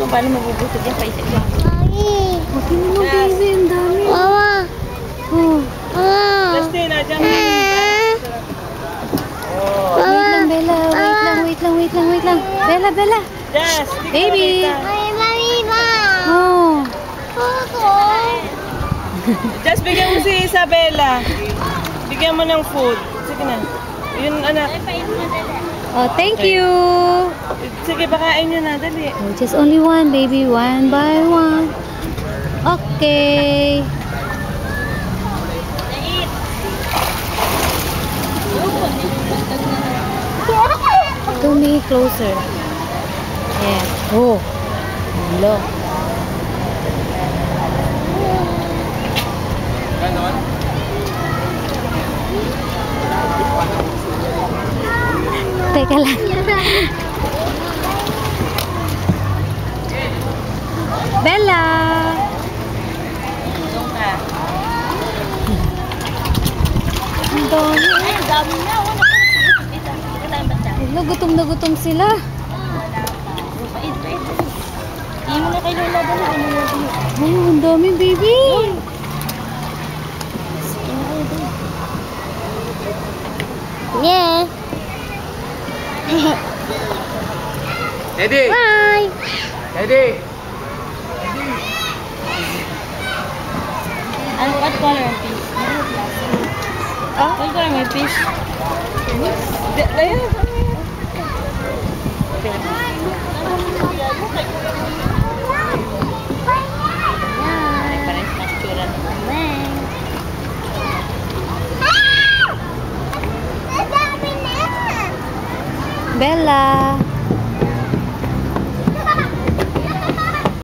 kung paano mabubusog yung paisa dyan. Mami! Huwag mo baby, ang dami. Mama! Oh. Mama! Justin, dyan. Wait lang. Bella. Yes, Baby. Mami, ma! Oh. Puto! Just bigyan mo si Isabella. Bigyan mo ng food. Sige na. Yun, anak. Oh, thank you. Sige, pakain nyo na. Dali. Oh, just only one, baby. One by one. Okay. To me closer. Yes. Oh. Hello. Ganon? Teka lang. Bella. Ang dami. Ay, dami na. Gutom na gutom sila. Hindi mo na kay Lola ba na? Oh, ang dami, baby. Yeah. Eddie! Bye. Eddie! What color ang fish? What color may fish? Ayun. Parang itsura ng Bella.